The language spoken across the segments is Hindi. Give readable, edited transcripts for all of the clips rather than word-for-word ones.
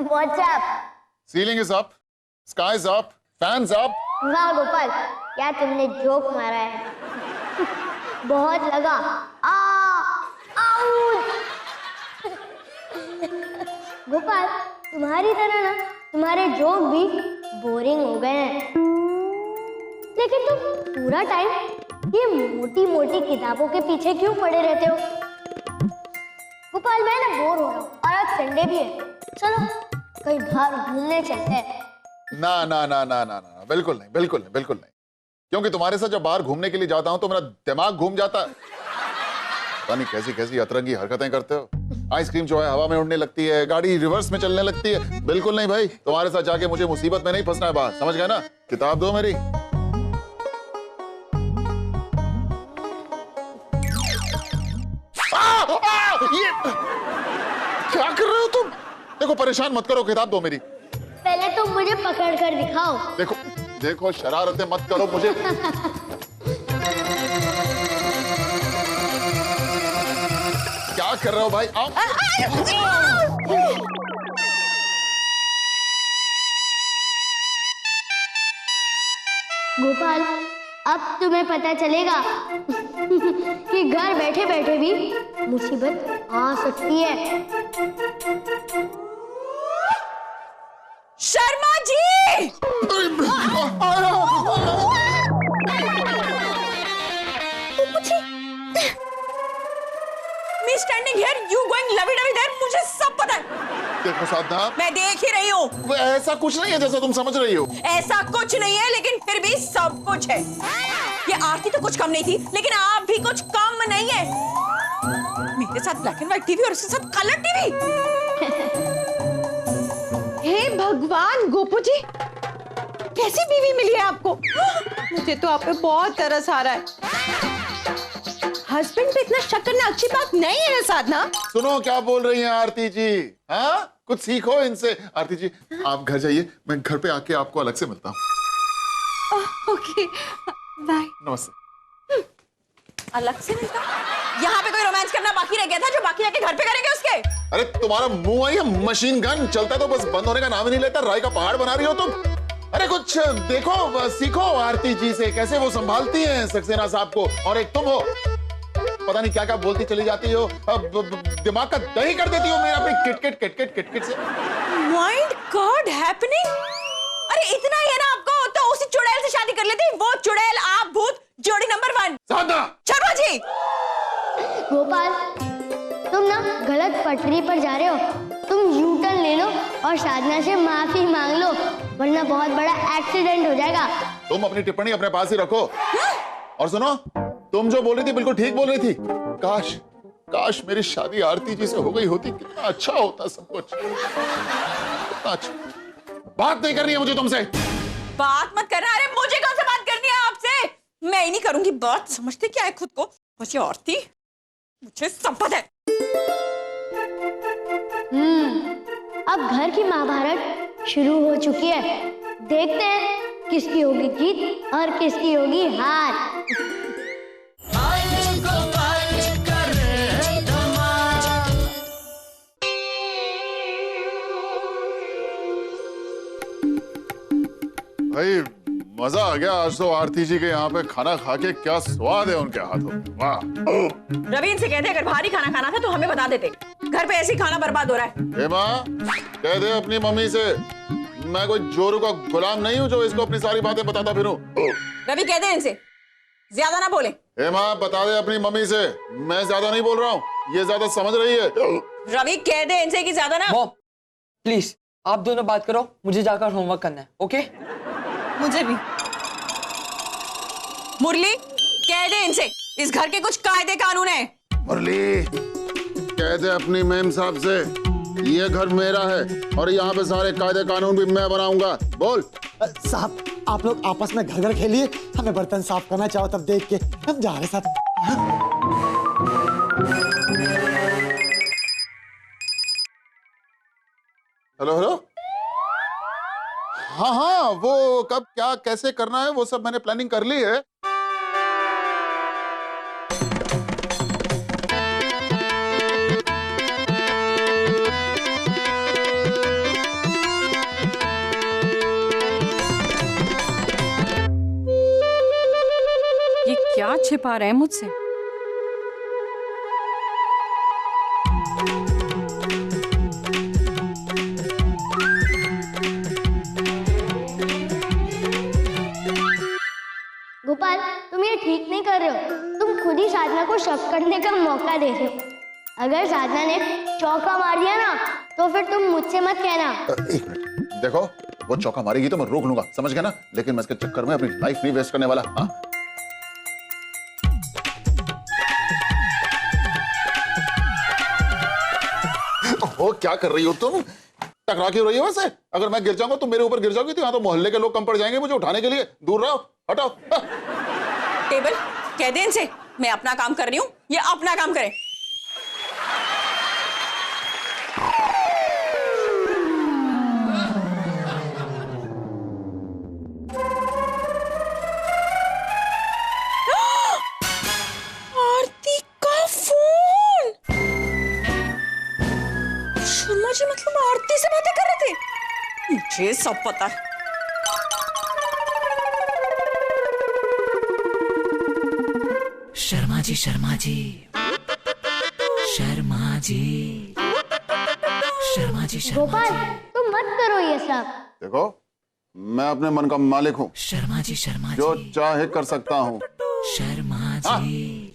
What's up? Ceiling is up, sky is up, fans up. वाह गोपाल, क्या तुमने जोक मारा है। बहुत लगा। आउच। गोपाल, तुम्हारी तरह ना तुम्हारे जोक भी बोरिंग हो गए हैं। लेकिन तुम पूरा टाइम ये मोटी मोटी किताबों के पीछे क्यों पड़े रहते हो? गोपाल, मैं ना बोर हो रहा हूँ और आज संडे भी है। चलो कहीं बाहर घूमने चलते हैं। ना ना ना ना ना ना, बिल्कुल नहीं, बिल्कुल नहीं, बिल्कुल नहीं। क्योंकि तुम्हारे साथ जब बाहर घूमने के लिए जाता हूं तो मेरा दिमाग घूम जाता है। पता नहीं कैसी कैसी अतरंगी हरकतें करते हो। आइसक्रीम जो है हवा में उड़ने लगती है, गाड़ी रिवर्स में चलने लगती है। बिल्कुल नहीं भाई, तुम्हारे साथ जाके मुझे मुसीबत में नहीं फंसना है बाहर, समझ गए ना? किताब दो मेरी। ये क्या कर रहे हो तुम? देखो परेशान मत करो, किताब दो मेरी। पहले तुम मुझे पकड़ कर दिखाओ। देखो देखो, शरारतें मत करो मुझे। क्या कर रहे हो भाई? आओ। गोपाल, अब तुम्हें पता चलेगा कि घर बैठे बैठे भी मुसीबत आ सकती है। शर्मा जी! Me standing here, you going lovey-dovey there, मुझे सब पता है। देखो साधना, मैं देख ही रही हूँ। ऐसा कुछ नहीं है जैसा तुम समझ रही हो। ऐसा कुछ नहीं है, लेकिन फिर भी सब कुछ है। ये आरती तो कुछ कम नहीं थी, लेकिन आप भी कुछ कम नहीं है। मेरे साथ ब्लैक एंड व्हाइट टीवी और उसके साथ कलर टीवी। हे भगवान गोपू जी, कैसी बीवी मिली है आपको? मुझे तो आप पे बहुत तरस आ रहा है। हस्बैंड पे इतना शक करना अच्छी बात नहीं है साधना। सुनो क्या बोल रही हैं आरती जी? हाँ, कुछ सीखो इनसे। आरती जी आप घर जाइए, मैं घर पे आके आपको अलग से मिलता हूँ। Okay bye. नमस्ते। अलग से मिलता? यहाँ पे कोई रोमांस करना बाकी रह गया था जो बाकी जाके घर पे करेंगे उसके? अरे तुम्हारा मुंह है मशीन गन, चलता तो बस बंद होने का नाम ही नहीं लेता। राय का पहाड़ बना रही हो तुम। अरे कुछ देखो, सीखो आरती जी से, कैसे वो संभालती हैं सक्सेना साहब को। और एक तुम हो, पता नहीं क्या क्या बोलती चली जाती हो, दिमाग का दही कर देती हो मेरा अपनी किटकिट किटकिट किटकिट से। My God, happening. अरे इतना ही है ना आपको, तो उसी चुड़ैल से शादी कर लेती। वो चुड़ैल, आप भूत, जोड़ी नंबर 1। साधना! शर्मा जी! गोपाल, तुम ना गलत पटरी पर जा रहे हो। तुम यू टर्न ले लो और साधना से माफी मांग लो, वरना बहुत बड़ा एक्सीडेंट हो जाएगा। तुम अपनी टिप्पणी अपने पास ही रखो। और सुनो, तुम जो बोल रही थी बिल्कुल ठीक बोल रही थी। काश काश मेरी शादी आरती जी से हो गई होती, कितना अच्छा होता सब कुछ, कितना अच्छा। बात नहीं करनी है मुझे तुमसे। बात मत करना। अरे मुझे कौन सा बात करनी है आपसे? मैं ही नहीं करूंगी बात। समझते क्या है खुद को? बस औरती, मुझे सब पता है। अब घर की महाभारत शुरू हो चुकी है। देखते हैं किसकी होगी जीत और किसकी होगी हार। भाई मजा आ गया आज तो आरती जी के यहाँ पे खाना खा के। क्या स्वाद है उनके हाथों में, वाह। रवीन से कहते अगर भारी खाना खाना था तो हमें बता देते। घर पे ऐसे ही खाना बर्बाद हो रहा है। ए माँ, कह दे अपनी मम्मी से मैं कोई जोरू का गुलाम नहीं हूँ जो इसको अपनी सारी बातें बताता फिरूं। रवि कह दे इनसे ज्यादा ना बोले। ए माँ, बता दे अपनी मम्मी से मैं ज्यादा नहीं बोल रहा हूँ, ये ज्यादा समझ रही है। रवि कह दे इनसे कि ज्यादा ना। मॉम प्लीज आप दोनों बात करो, मुझे जाकर होमवर्क करना है। ओके? मुझे भी। मुरली कह दे इनसे इस घर के कुछ कायदे कानून है। मुरली कह दे अपनी मैम साहब से ये घर मेरा है और यहाँ पे सारे कायदे कानून भी मैं बनाऊंगा। बोल। साहब आप लोग आपस में घर घर खेलिए, हमें बर्तन साफ करना चाहो तब देख के हम जा रहे साहब। Hello hello. हाँ हाँ, वो कब क्या कैसे करना है वो सब मैंने प्लानिंग कर ली है। ये क्या छिपा रहे हैं मुझसे? गोपाल, तुम ये ठीक नहीं कर रहे हो। तुम खुद ही साधना को शक करने का मौका दे रहे हो। अगर साधना ने चौका मार दिया ना, तो फिर तुम मुझसे मत कहना। एक मिनट, देखो वो चौका मारेगी तो मैं रोक लूंगा, समझ गया ना? लेकिन मैं इसके चक्कर में अपनी लाइफ नहीं वेस्ट करने वाला। हाँ, वो क्या कर रही हो तुम? टकरा क्यों रही हो वैसे? अगर मैं गिर जाऊंगा तो मेरे ऊपर गिर जाओगी, तो यहाँ तो मोहल्ले के लोग कम पड़ जाएंगे मुझे उठाने के लिए। दूर रहो, हटाओ। टेबल, कह दे इनसे मैं अपना काम कर रही हूँ, ये अपना काम करें। आरती का फोन। शर्मा जी मतलब आरती से बातें कर रहे थे? मुझे सब पता है। शर्मा जी, शर्मा जी, शर्मा जी, शर्मा जी, शर्मा गोपाल, तुम मत करो ये सब। देखो मैं अपने मन का मालिक हूँ, शर्मा जी, शर्मा जो जी, चाहे कर सकता हूँ। शर्मा जी,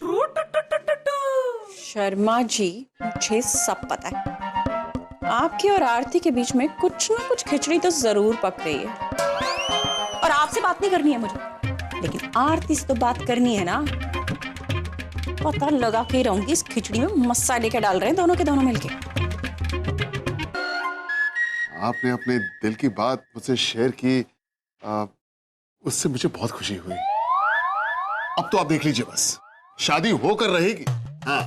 शर्मा जी, मुझे सब पता है। आपकी और आरती के बीच में कुछ ना कुछ खिचड़ी तो जरूर पक रही है। और आपसे बात नहीं करनी है मुझे, लेकिन आरती से तो बात करनी है ना। पता लगा के रहूंगी इस खिचड़ी में मसाले क्या डाल रहे हैं दोनों के दोनों मिलके। आपने अपने दिल की बात मुझसे शेयर की, उससे मुझे बहुत खुशी हुई। अब तो आप देख लीजिए, बस शादी होकर रहेगी। हाँ,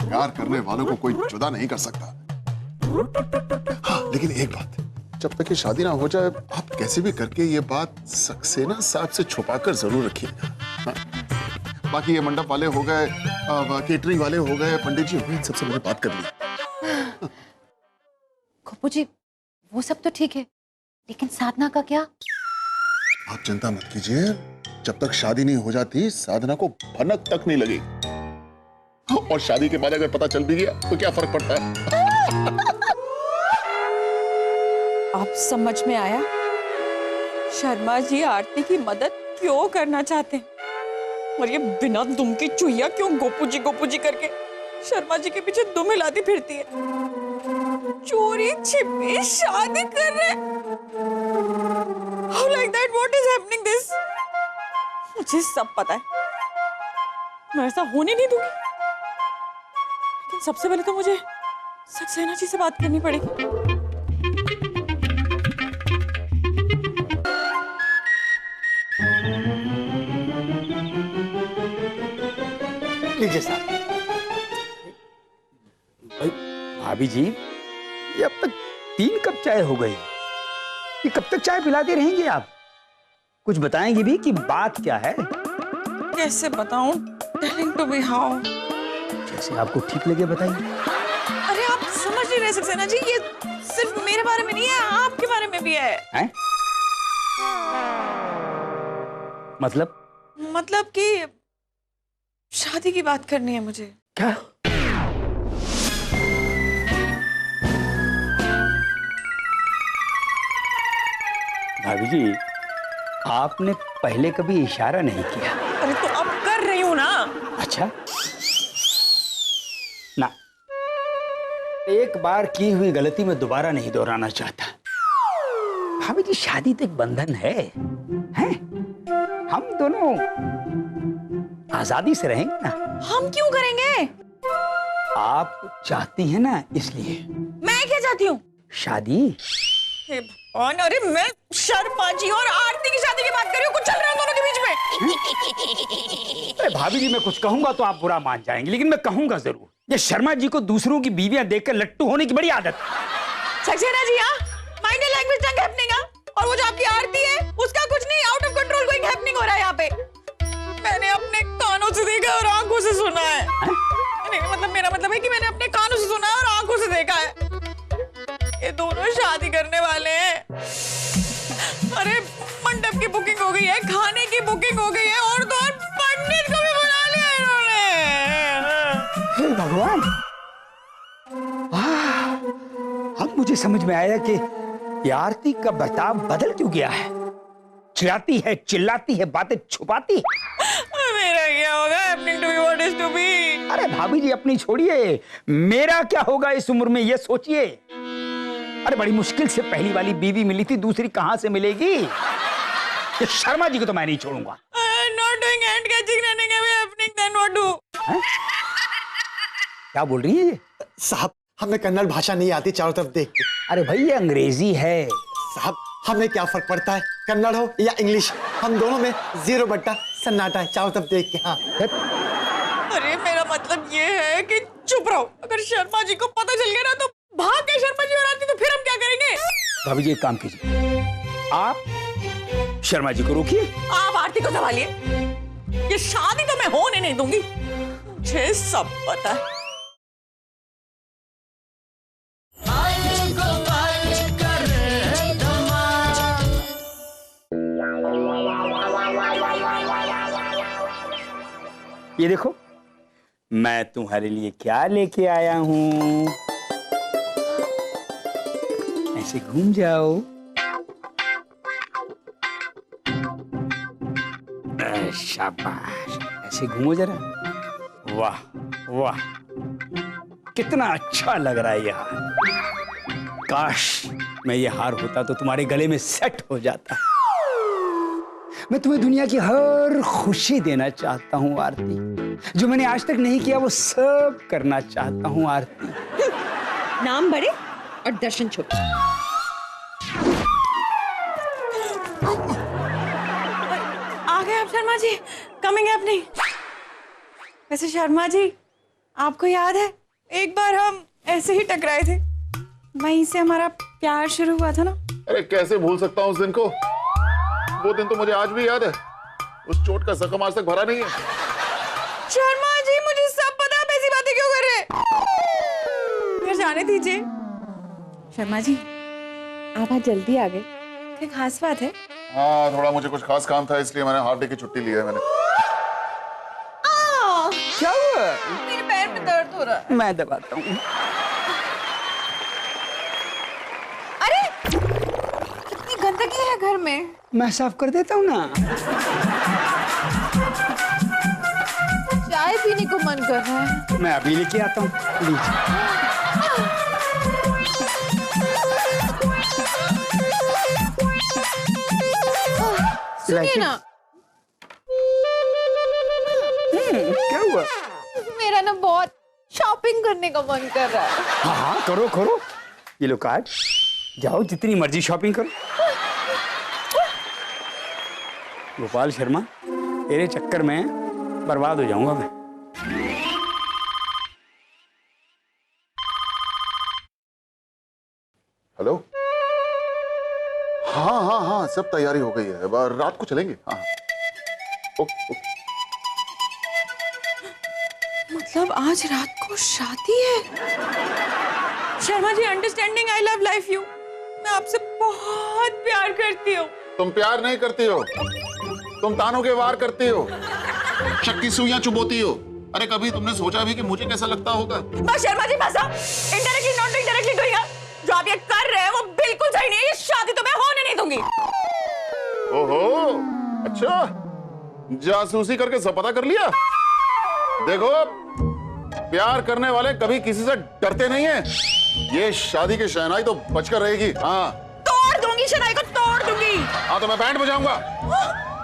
प्यार करने वालों को कोई जुदा नहीं कर सकता। हाँ, लेकिन एक बात, जब तक ये शादी ना हो जाए, आप कैसे भी करके ये बात सक्सेना साहब से छुपाकर जरूर रखिएगा। हाँ? बाकी ये मंडप वाले हो गए, केटरिंग वाले हो गए, पंडित जी हो गए, इन सबसे मैंने बात कर ली। गोपू जी, वो सब तो ठीक है, लेकिन साधना का क्या? आप चिंता मत कीजिए, जब तक शादी नहीं हो जाती साधना को भनक तक नहीं लगी। और शादी के बाद अगर पता चल भी गया तो क्या फर्क पड़ता है? अब समझ में आया शर्मा जी आरती की मदद क्यों करना चाहते हैं, और ये बिना दुम की चुहिया क्यों गोपू जी करके शर्मा जी के पीछे दुम हिलाती फिरती है। चोरी छिपी शादी कर रहे। How like that? What is happening this? मुझे सब पता है, मैं ऐसा होने नहीं दूंगी। लेकिन सबसे पहले तो मुझे सक्सेना जी से बात करनी पड़ेगी। लीजिए साहब। भाई भाभी जी, ये अब तक 3 कप चाय हो गई। ये कब तक चाय पिलाते रहेंगे आप? कुछ बताएंगे भी कि बात क्या है? कैसे बताऊं? Telling to be how? जैसे आपको ठीक लगे बताइए। अरे आप समझ नहीं रहे सक्सेना जी, ये सिर्फ मेरे बारे में नहीं है, आपके बारे में भी है। हैं? मतलब कि शादी की बात करनी है मुझे। क्या? भाभी जी, आपने पहले कभी इशारा नहीं किया। अरे तो अब कर रही हूँ ना। अच्छा, ना, एक बार की हुई गलती में दोबारा नहीं दोहराना चाहता। भाभी जी, शादी तो एक बंधन है, हैं? हम दोनों आजादी से रहेंगे ना। हम क्यों करेंगे? आप चाहती हैं ना, इसलिए। मैं क्या चाहती हूँ? शादी। हे भगवान, अरे मैं शर्मा जी और आरती की शादी की बात कर रही हूँ, कुछ चल रहा है दोनों के बीच में। अरे भाभी जी, मैं कुछ कहूंगा तो आप बुरा मान जाएंगे, लेकिन मैं कहूंगा जरूर। ये शर्मा जी को दूसरों की बीवियां देखकर लट्टू होने की बड़ी आदत है। सक्सेना जी, माइंड लैंग्वेज जंग हैपनिंग। और वो जो आपकी आरती है, उसका कुछ नहीं, out of control going happening हो रहा है यहाँ पे। मैंने अपने कानों से देखा और आंखों से सुना है। नहीं, मतलब मेरा मतलब है कि मैंने अपने कानों से सुना है और आंखों से देखा है। ये दोनों शादी करने वाले हैं। अरे मंडप की बुकिंग हो गई है, खाने की बुकिंग हो गई है, और तो और मुझे समझ में आया कि ये आरती का बर्ताव बदल क्यों गया है। चिल्लाती है, चिल्लाती है, बातें छुपाती है। मेरा क्या होगा? Happening to be what is to be. अरे भाभी जी अपनी छोड़िए, मेरा क्या होगा इस उम्र में ये सोचिए। अरे बड़ी मुश्किल से पहली वाली बीवी मिली थी, दूसरी कहां से मिलेगी। ये शर्मा जी को तो मैं नहीं छोड़ूंगा। Not doing hand catching, running away, happening, then what do? हैं? क्या बोल रही है ये? साहब हमें कन्नड़ भाषा नहीं आती चारों तरफ देख के। अरे भाई ये अंग्रेजी है। साहब हमें क्या फर्क पड़ता है, कन्नड़ हो या इंग्लिश, हम दोनों में 0 बट्टा सन्नाटा है चारों तरफ देख के। हाँ अरे मेरा मतलब ये है कि चुप रहो। अगर शर्मा जी को पता चल गया ना तो भाग गए शर्मा जी और आरती, तो फिर हम क्या करेंगे? भाभी जी एक काम कीजिए, आप शर्मा जी को रोकिए, आप आरती को संभालिए। ये शादी तो मैं होने नहीं दूंगी, मुझे सब पता है। ये देखो मैं तुम्हारे लिए क्या लेके आया हूं। ऐसे घूम जाओ। शाबाश, ऐसे घूमो जरा। वाह वाह, कितना अच्छा लग रहा है ये हार। काश मैं ये हार होता तो तुम्हारे गले में सेट हो जाता। मैं तुम्हें दुनिया की हर खुशी देना चाहता हूँ आरती, जो मैंने आज तक नहीं किया वो सब करना चाहता हूँ आरती। नाम बड़े और दर्शन छोटे। आ गए आप शर्मा जी, कमिंग है अपनी। वैसे शर्मा जी आपको याद है एक बार हम ऐसे ही टकराए थे, वहीं से हमारा प्यार शुरू हुआ था ना। अरे कैसे भूल सकता हूँ उस दिन को। वो दिन तो मुझे आज भी याद है। उस चोट का जख्म आज तक भरा नहीं है। शर्मा जी मुझे सब पता, आप ऐसी बातें क्यों कर रहे हैं? घर जाने दीजिए। शर्मा जी आप आज जल्दी आ गए, कोई खास बात है? हाँ थोड़ा मुझे कुछ खास काम था, इसलिए मैंने हाफ डे की छुट्टी ली है मैंने। क्या हुआ? मेरे पैर में दर्द हो रहा है। मैं दबाता हूँ। अरे कितनी गंदगी है घर में। मैं साफ कर देता हूँ ना। चाय पीने को मन कर रहा है। मैं अभी लेके आता हूँ। सुनिए ना, क्या हुआ? मेरा ना बहुत शॉपिंग करने का मन कर रहा है। हाँ हाँ करो करो, ये लो कार्ड, जाओ जितनी मर्जी शॉपिंग करो। गोपाल शर्मा तेरे चक्कर में बर्बाद हो जाऊंगा मैं। हेलो। हाँ हाँ हाँ सब तैयारी हो गई है, रात को चलेंगे। हाँ ओके। मतलब आज रात को शादी है? Sharma ji understanding, I love life you. मैं आपसे बहुत प्यार करती हूँ। तुम प्यार नहीं करती हो, तुम तानों के वार करती हो, शक की सुइयां चुभोती हो। अरे कभी तुमने सोचा भी कि मुझे कैसा लगता होगा? बस शर्मा जी बस, इनडायरेक्टली नॉट इनडायरेक्टली डूइंग, जो आप ये कर रहे हैं वो बिल्कुल सही नहीं है। ये शादी तो मैं होने नहीं दूंगी। ओहो अच्छा, जासूसी करके सब पता कर लिया। देखो प्यार करने वाले कभी किसी से डरते नहीं हैं। ये शादी की शहनाई तो बचकर रहेगी। हाँ तोड़ दूंगी शहनाई को, तोड़ दूंगी। हाँ तो मैं बैंड बजाऊंगा।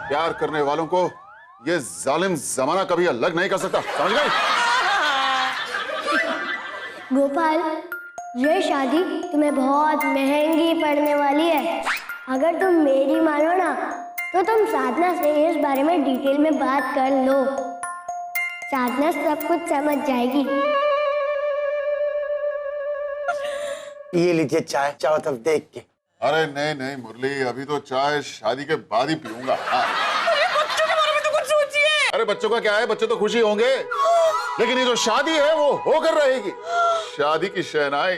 प्यार करने वालों को ये जालिम जमाना कभी अलग नहीं कर सकता, समझ गई? गोपाल, ये शादी तुम्हें बहुत महंगी पड़ने वाली है। अगर तुम मेरी मानो ना तो तुम साधना से इस बारे में डिटेल में बात कर लो। साधना सब कुछ समझ जाएगी। ये लीजिए चाय चारों तरफ देख के। अरे नहीं नहीं मुरली, अभी तो चाय शादी के बाद ही पीऊंगा। हाँ। अरे बच्चों के बारे में तो कुछ सोचिए। अरे बच्चों का क्या है, बच्चे तो खुशी होंगे, लेकिन ये जो शादी है वो होकर रहेगी। शादी की शहनाई।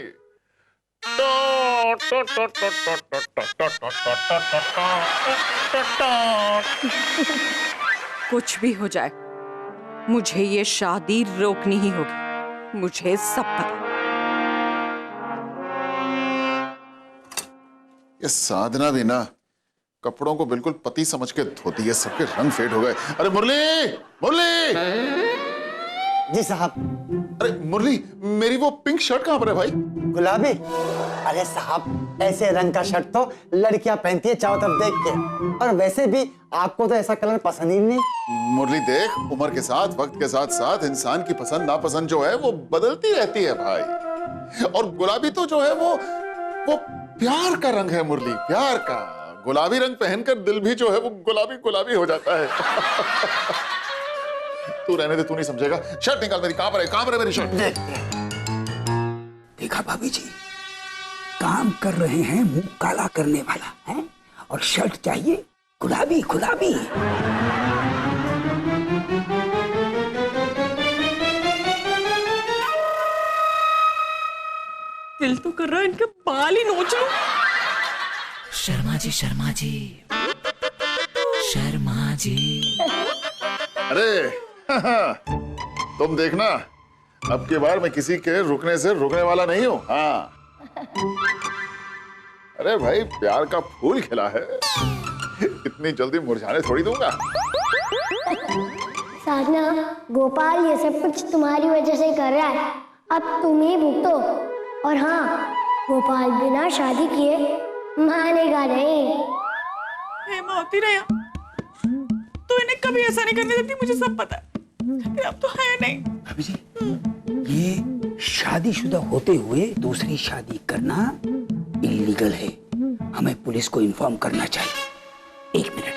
कुछ भी हो जाए मुझे ये शादी रोकनी ही होगी, मुझे सब पता। ये साधना भी ना कपड़ों को बिल्कुल पति समझ के धोती है, सबके रंग फेड हो गए। अरे मुरली, मुरली! जी साहब। अरे मुरली, मेरी वो पिंक शर्ट कहाँ पर है भाई? गुलाबी? अरे साहब, ऐसे रंग का शर्ट तो लड़कियां पहनती है चारों तरफ देख के, और वैसे भी आपको तो ऐसा कलर पसंद ही नहीं। मुरली देख, उम्र के साथ, वक्त के साथ साथ इंसान की पसंद नापसंद जो है वो बदलती रहती है भाई। और गुलाबी तो जो है वो प्यार का रंग है मुरली, प्यार का। गुलाबी रंग पहनकर दिल भी जो है वो गुलाबी गुलाबी हो जाता है। तू रहने दे, तू नहीं समझेगा। शर्ट निकाल मेरी, कहां पर है मेरी शर्ट? देखा भाभी जी, काम कर रहे हैं मुंह काला करने वाला है, और शर्ट चाहिए गुलाबी गुलाबी। दिल तो कर रहा है इनके बाल ही नोच लूं। शर्मा जी, शर्मा जी, शर्मा जी। अरे तुम देखना, अब की बार मैं किसी के रुकने से रुकने वाला नहीं हूं। हाँ, अरे भाई प्यार का फूल खिला है, इतनी जल्दी मुरझाने थोड़ी दूंगा। साधना, गोपाल ये सब कुछ तुम्हारी वजह से कर रहा है, अब तुम ही भुगतो। और हाँ, गोपाल बिना शादी किए मानेगा नहीं। हेमा होती रहे, तो इन्हें कभी ऐसा नहीं करने देती, मुझे सब पता है। अब तो है नहीं। भाभी जी, ये शादीशुदा होते हुए दूसरी शादी करना इलीगल है, हमें पुलिस को इन्फॉर्म करना चाहिए। 1 मिनट।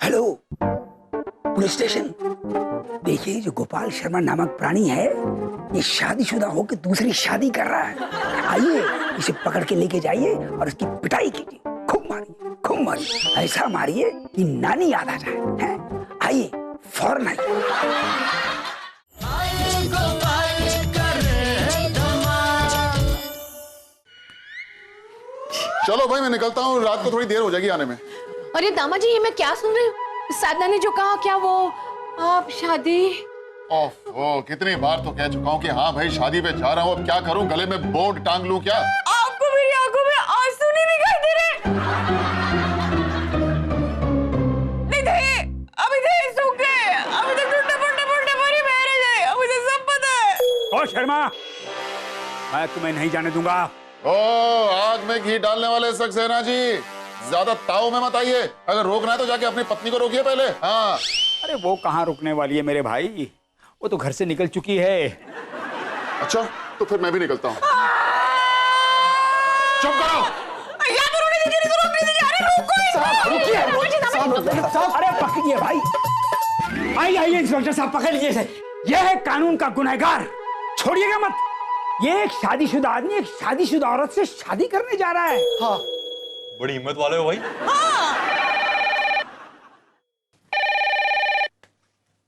हेलो पुलिस स्टेशन, देखिए जो गोपाल शर्मा नामक प्राणी है ये शादीशुदा होकर दूसरी शादी कर रहा है। आइए इसे पकड़ के लेके जाइए और इसकी पिटाई कीजिए, खूब मारिए, ऐसा मारिए कि नानी याद आ जाए। हैं? आइए फौरन आइए। चलो भाई मैं निकलता हूँ, रात को थोड़ी देर हो जाएगी आने में। अरे दामाद जी, ये मैं क्या सुन रही हूँ? साधना ने जो कहा, क्या वो आप शादी? ओह, कितनी बार तो कह चुका हूँ कि हाँ भाई शादी पे जा रहा हूँ, अब क्या करूँ, गले में बोर्ड टांग लूँ क्या? आपको मेरी आंखों में आंसू नहीं दिखाई दे रहे? नहीं थे, अभी थे सूख गए, अभी तक टूटे भरी बह रहे थे, मुझे सब पता है। ओ शर्मा, मैं तुम्हें नहीं जाने दूंगा। ओ, आग में घी डालने वाले सक्सेना जी, ज्यादा ताव में मत आइए। अगर रोकना है तो जाके अपनी पत्नी को रोकिए पहले। हाँ। अरे वो कहाँ रुकने वाली है मेरे भाई, वो तो घर से निकल चुकी है। अच्छा, तो फिर मैं भी निकलता हूँ। चुप करो। अरे पकड़िए भाई, आइए इंस्पेक्टर साहब, पकड़ लीजिए इसे। यह है कानून का गुनहगार, छोड़िएगा मत। ये एक शादीशुदा आदमी एक शादीशुदा औरत से शादी करने जा रहा है। हाँ, बड़ी हिम्मत वाले हो भाई।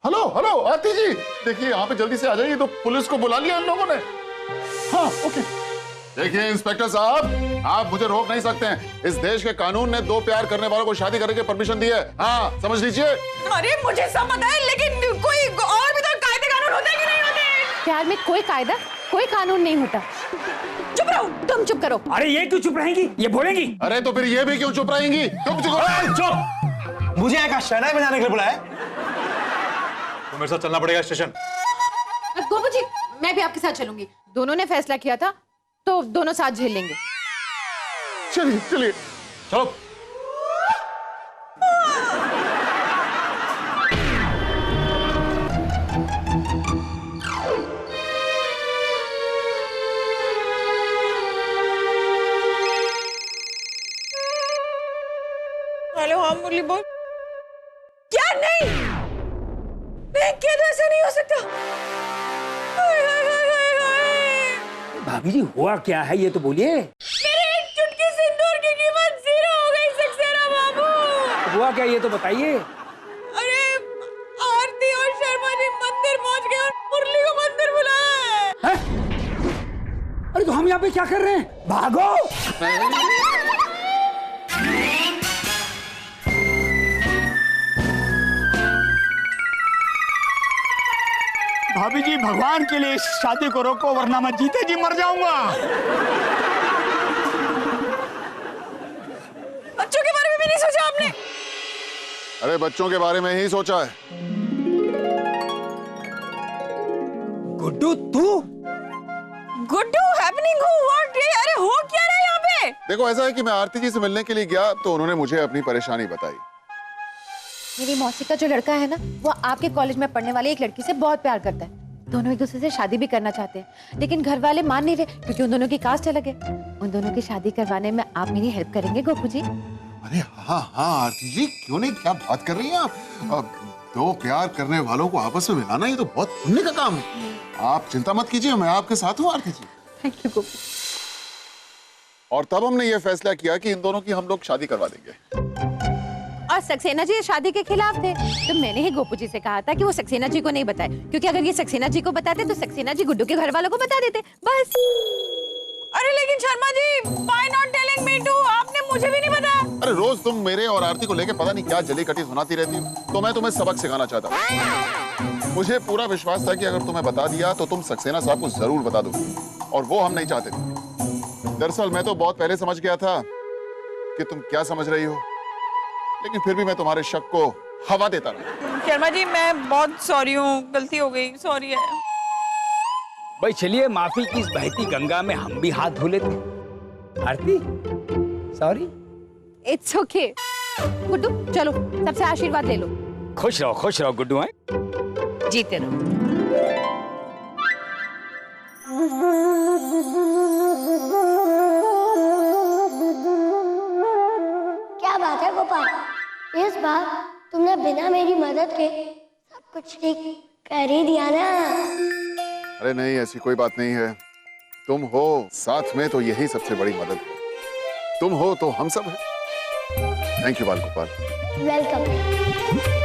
हेलो आरती जी, देखिए यहाँ पे जल्दी से आ जाइए, तो पुलिस को बुला लिया इन लोगों ने। हाँ ओके। देखिए इंस्पेक्टर साहब, आप मुझे रोक नहीं सकते हैं। इस देश के कानून ने 2 प्यार करने वालों को शादी करने की परमिशन दी है। हाँ, समझ लीजिए। अरे मुझे सब पता है, लेकिन कोई और भी तो कायदे कानून होते हैं कि नहीं होते? प्यार में कोई कायदा, कोई कानून नहीं होता। चुप रहो, तुम चुप करो। अरे ये क्यों चुप रहेंगी, ये बोलेंगी। अरे तो फिर ये भी क्यों चुप रहेंगी? तुम चुप। मुझे एक शहनाई बजाने के लिए बुलाया? तो मेरे साथ चलना पड़ेगा स्टेशन। गोपू जी, मैं भी आपके साथ चलूंगी। दोनों ने फैसला किया था तो दोनों साथ झेल लेंगे। चलिए चलिए चलो। हेलो, हाँ मुरली बोल। क्या नहीं? नहीं क्या, तो ऐसा नहीं हो सकता। भाभी जी हुआ क्या है ये तो बोलिए। मेरे एक चुटकी सिंदूर की कीमत 0 हो गई सक्सेना बाबू। हुआ क्या ये तो बताइए। अरे आरती और शर्मा जी मंदिर पहुंच गए और मुरली को मंदिर बुलाया है। अरे तो हम यहाँ पे क्या कर रहे हैं? भागो। भाभी भाभी जी भगवान के लिए इस शादी को रोको, वरना मैं जीते जी मर जाऊंगा। बच्चों के बारे में भी नहीं सोचा आपने? अरे बच्चों के बारे में ही सोचा है। गुड्डू तू? Guddu happening what? अरे हो क्या रहा है यहाँ पे? देखो ऐसा है कि मैं आरती जी से मिलने के लिए गया तो उन्होंने मुझे अपनी परेशानी बताई। मेरी मौसी का जो लड़का है ना, वो आपके कॉलेज में पढ़ने वाली एक लड़की से बहुत प्यार करता है। दोनों एक दूसरे से शादी भी करना चाहते हैं, लेकिन घर वाले मान नहीं रहे क्योंकि उन दोनों की कास्ट अलग है। उन दोनों की शादी करवाने में आप मेरी हेल्प करेंगे गोपू जी? अरे हाँ हाँ आरती जी, क्यों नहीं, क्या बात कर रही हैं आप? दो प्यार करने वालों को आपस में मिलाना ये तो बहुत पुण्य का काम है। आप चिंता मत कीजिए, मैं आपके साथ हूँ आरती जी। Thank you Gopu. और तब हमने ये फैसला किया कि इन दोनों की हम लोग शादी करवा देंगे। और सक्सेना जी शादी के खिलाफ थे, तो मैंने ही गोपू जी से कहा था कि वो सक्सेना जी को नहीं बताए, क्योंकि अगर ये सक्सेना जी को बताते तो सक्सेना जी गुड्डू के घर वालों को बता देते, बस। अरे लेकिन Sharma ji, why not telling me too? आपने मुझे भी नहीं बताया। अरे रोज तुम मेरे और आरती को लेके पता नहीं क्या जली कटी सुनाती रहती हो, तो मैं तुम्हें सबक सिखाना चाहता हूँ। मुझे पूरा विश्वास था कि अगर तुम्हें बता दिया तो तुम सक्सेना साहब को जरूर बता दो, और वो हम नहीं चाहते थे। दरअसल मैं तो बहुत पहले समझ गया था कि तुम क्या समझ रही हो, लेकिन फिर भी मैं तुम्हारे शक को हवा देता रहा। शर्मा जी मैं बहुत सॉरी हूँ, गलती हो गई, सॉरी है। भाई चलिए, माफी की इस बहती गंगा में हम भी हाथ धो लेते। Aarti sorry. It's okay. Guddu चलो सबसे आशीर्वाद ले लो। खुश रहो गुड्डू। हैं जीते रहो। क्या बात है गोपाल, इस बार तुमने बिना मेरी मदद के सब कुछ ठीक कर ही दिया ना? अरे नहीं, ऐसी कोई बात नहीं है। तुम हो साथ में तो यही सबसे बड़ी मदद है। तुम हो तो हम सब हैं। थैंक यू बाल गोपाल। वेलकम।